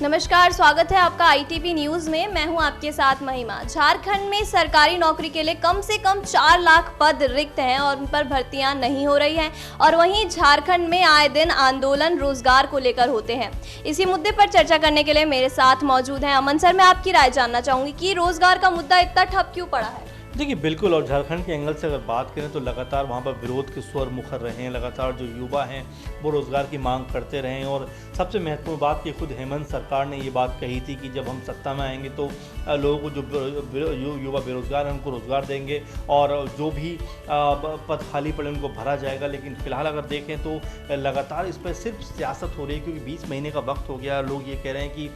नमस्कार, स्वागत है आपका आईटीवी न्यूज में। मैं हूं आपके साथ महिमा। झारखंड में सरकारी नौकरी के लिए कम से कम 4 लाख पद रिक्त हैं और उन पर भर्तियां नहीं हो रही हैं। और वहीं झारखंड में आए दिन आंदोलन रोजगार को लेकर होते हैं। इसी मुद्दे पर चर्चा करने के लिए मेरे साथ मौजूद हैं अमन सर। मैं आपकी राय जानना चाहूंगी कि रोजगार का मुद्दा इतना ठप क्यों पड़ा है? देखिए बिल्कुल, और झारखंड के एंगल से अगर बात करें तो लगातार वहाँ पर विरोध के स्वर मुखर रहे हैं। लगातार जो युवा हैं वो रोज़गार की मांग करते रहे हैं। और सबसे महत्वपूर्ण बात कि खुद हेमंत सरकार ने ये बात कही थी कि जब हम सत्ता में आएंगे तो लोगों को जो युवा बेरोज़गार हैं उनको रोज़गार देंगे और जो भी पद खाली पड़े उनको भरा जाएगा। लेकिन फिलहाल अगर देखें तो लगातार इस पर सिर्फ सियासत हो रही है, क्योंकि 20 महीने का वक्त हो गया। लोग ये कह रहे हैं कि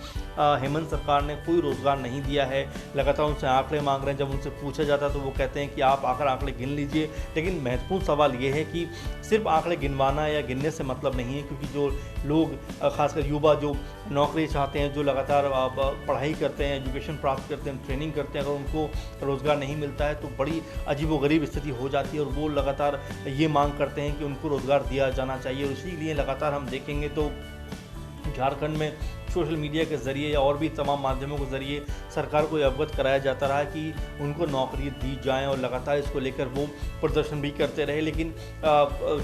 हेमंत सरकार ने कोई रोज़गार नहीं दिया है। लगातार उनसे आंकड़े मांग रहे हैं। जब उनसे पूछा जाता तो वो कहते हैं कि आप आकर आंकड़े गिन लीजिए। लेकिन महत्वपूर्ण सवाल ये है कि सिर्फ आंकड़े गिनवाना या गिनने से मतलब नहीं है, क्योंकि जो लोग खासकर युवा जो नौकरी चाहते हैं, जो लगातार पढ़ाई करते हैं, एजुकेशन प्राप्त करते हैं, ट्रेनिंग करते हैं, अगर उनको रोज़गार नहीं मिलता है तो बड़ी अजीबोगरीब स्थिति हो जाती है। और वो लगातार ये मांग करते हैं कि उनको रोज़गार दिया जाना चाहिए। और इसीलिए लगातार हम देखेंगे तो झारखंड में सोशल मीडिया के ज़रिए या और भी तमाम माध्यमों के ज़रिए सरकार को अवगत कराया जाता रहा कि उनको नौकरी दी जाए, और लगातार इसको लेकर वो प्रदर्शन भी करते रहे। लेकिन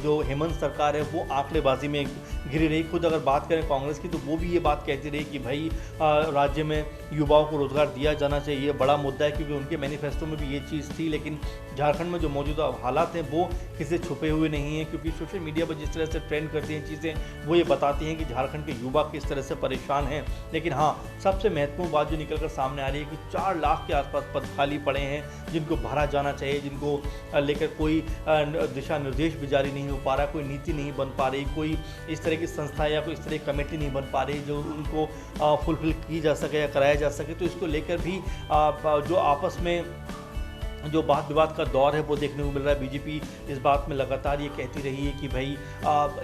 जो हेमंत सरकार है वो आंकड़ेबाजी में घिरी रही। खुद अगर बात करें कांग्रेस की तो वो भी ये बात कहती रही कि भाई राज्य में युवाओं को रोज़गार दिया जाना चाहिए, ये बड़ा मुद्दा है, क्योंकि उनके मैनिफेस्टो में भी ये चीज़ थी। लेकिन झारखंड में जो मौजूदा हालात हैं वो किसी छुपे हुए नहीं हैं, क्योंकि सोशल मीडिया पर जिस तरह से ट्रेंड करती हैं चीज़ें वो ये बताती हैं कि झारखंड के युवा किस तरह से परेशान हैं। लेकिन हाँ, सबसे महत्वपूर्ण बात जो निकलकर सामने आ रही है कि 4 लाख के आसपास पद खाली पड़े हैं जिनको भरा जाना चाहिए, जिनको लेकर कोई दिशा निर्देश भी जारी नहीं हो पा रहा, कोई नीति नहीं बन पा रही, कोई इस तरह की संस्था या कोई इस तरह की कमेटी नहीं बन पा रही जो उनको फुलफिल की जा सके या कराया जा सके। तो इसको लेकर भी जो आपस में जो वाद विवाद का दौर है वो देखने को मिल रहा है। बीजेपी इस बात में लगातार ये कहती रही है कि भाई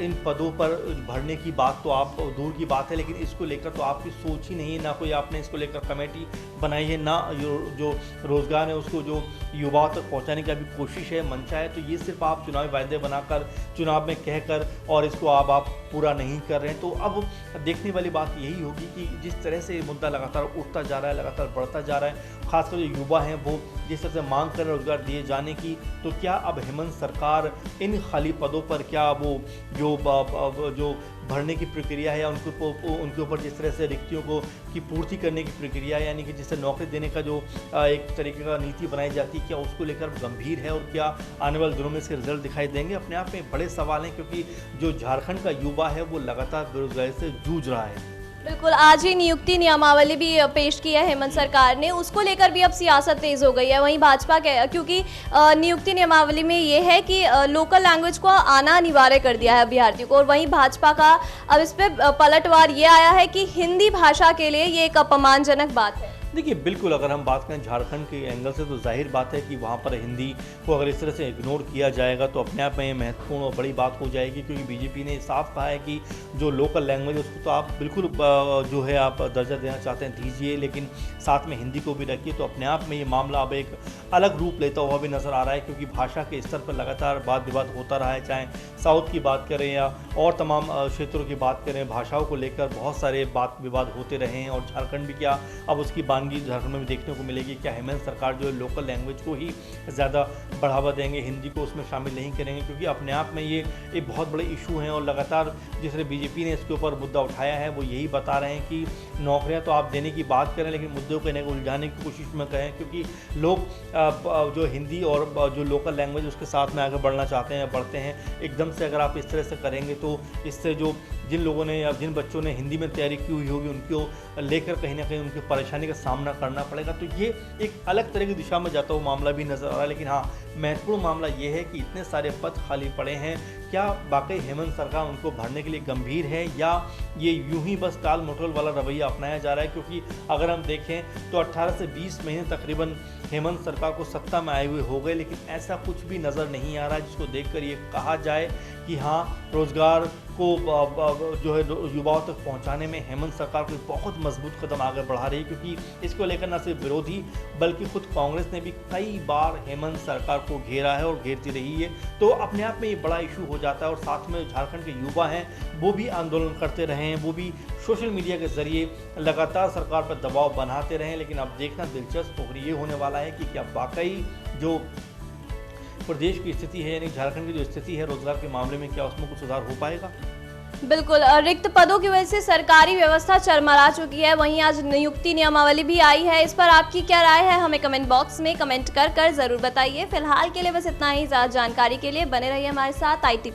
इन पदों पर भरने की बात तो आप दूर की बात है, लेकिन इसको लेकर तो आपकी सोच ही नहीं है, ना कोई आपने इसको लेकर कमेटी बनाई है, ना जो रोज़गार है उसको जो युवाओं तक पहुंचाने की अभी कोशिश है, मंशा है। तो ये सिर्फ आप चुनावी वायदे बनाकर चुनाव में कहकर और इसको आप पूरा नहीं कर रहे हैं। तो अब देखने वाली बात यही होगी कि जिस तरह से मुद्दा लगातार उठता जा रहा है, लगातार बढ़ता जा रहा है, खासकर जो युवा हैं वो जिस तरह से मांग कर रोजगार दिए जाने की, तो क्या अब हेमंत सरकार इन खाली पदों पर क्या वो जो भरने की प्रक्रिया है या उनके ऊपर जिस तरह से रिक्तियों को की पूर्ति करने की प्रक्रिया, यानी कि जिससे नौकरी देने का जो एक तरीके का नीति बनाई जाती है, क्या उसको लेकर गंभीर है और क्या आने वाले दिनों में इसके रिजल्ट दिखाई देंगे? अपने आप में बड़े सवाल हैं, क्योंकि जो झारखंड का युवा है वो लगातार बेरोजगारी से जूझ रहा है। बिल्कुल, आज ही नियुक्ति नियमावली भी पेश की है हेमंत सरकार ने, उसको लेकर भी अब सियासत तेज हो गई है। वहीं भाजपा के, क्योंकि नियुक्ति नियमावली में ये है कि लोकल लैंग्वेज को आना अनिवार्य कर दिया है अभ्यर्थियों को। और वहीं भाजपा का अब इस पर पलटवार ये आया है कि हिंदी भाषा के लिए ये एक अपमानजनक बात है। देखिए बिल्कुल, अगर हम बात करें झारखंड के एंगल से तो जाहिर बात है कि वहाँ पर हिंदी को अगर इस तरह से इग्नोर किया जाएगा तो अपने आप में ये महत्वपूर्ण और बड़ी बात हो जाएगी, क्योंकि बीजेपी ने साफ कहा है कि जो लोकल लैंग्वेज उसको तो आप बिल्कुल जो है आप दर्जा देना चाहते हैं दीजिए, लेकिन साथ में हिंदी को भी रखिए। तो अपने आप में ये मामला अब एक अलग रूप लेता हुआ भी नज़र आ रहा है, क्योंकि भाषा के स्तर पर लगातार वाद विवाद होता रहा है। चाहे साउथ की बात करें या और तमाम क्षेत्रों की बात करें, भाषाओं को लेकर बहुत सारे वाद विवाद होते रहे हैं। और झारखंड भी क्या अब उसकी बानगी झारखंड में भी देखने को मिलेगी। क्या हेमंत सरकार जो है लोकल लैंग्वेज को ही ज़्यादा बढ़ावा देंगे, हिंदी को उसमें शामिल नहीं करेंगे? क्योंकि अपने आप में ये एक बहुत बड़े इशू हैं और लगातार जिस तरह बीजेपी ने इसके ऊपर मुद्दा उठाया है वो यही बता रहे हैं कि नौकरियां तो आप देने की बात करें, लेकिन मुद्दों को इन्हें उलझाने की कोशिश में करें, क्योंकि लोग जो हिंदी और जो लोकल लैंग्वेज उसके साथ में आगे बढ़ना चाहते हैं, बढ़ते हैं। एकदम से अगर आप इस तरह से करेंगे तो इससे जो जिन लोगों ने या जिन बच्चों ने हिंदी में तैयारी की हुई होगी उनको लेकर कहीं ना कहीं उनकी परेशानी का सामना करना पड़ेगा। तो ये एक अलग तरह की दिशा में जाता हुआ मामला भी नज़र आ रहा है। लेकिन हाँ, महत्वपूर्ण मामला ये है कि इतने सारे पद खाली पड़े हैं, क्या वाकई हेमंत सरकार उनको भरने के लिए गंभीर है या ये यूं ही बस टाल मटोल वाला रवैया अपनाया जा रहा है? क्योंकि अगर हम देखें तो 18 से 20 महीने तकरीबन हेमंत सरकार को सत्ता में आए हुए हो गए, लेकिन ऐसा कुछ भी नज़र नहीं आ रहा जिसको देखकर ये कहा जाए कि हाँ, रोज़गार को जो है युवाओं तक पहुंचाने में हेमंत सरकार कोई बहुत मजबूत कदम आगे बढ़ा रही है। क्योंकि इसको लेकर न सिर्फ विरोधी बल्कि खुद कांग्रेस ने भी कई बार हेमंत सरकार को घेरा है और घेरती रही है। तो अपने आप में ये बड़ा इशू हो हो जाता है और साथ में झारखंड के युवा हैं वो भी आंदोलन करते रहे हैं, वो भी सोशल मीडिया के जरिए लगातार सरकार पर दबाव बनाते रहे। लेकिन अब देखना दिलचस्प और ये होने वाला है कि क्या वाकई जो प्रदेश की स्थिति है यानी झारखंड की जो स्थिति है रोजगार के मामले में, क्या उसमें कुछ सुधार हो पाएगा। बिल्कुल, रिक्त पदों की वजह से सरकारी व्यवस्था चरमरा चुकी है। वहीं आज नियुक्ति नियमावली भी आई है, इस पर आपकी क्या राय है हमें कमेंट बॉक्स में कमेंट कर जरूर बताइए। फिलहाल के लिए बस इतना ही। ज़्यादा जानकारी के लिए बने रहिए हमारे साथ ITV।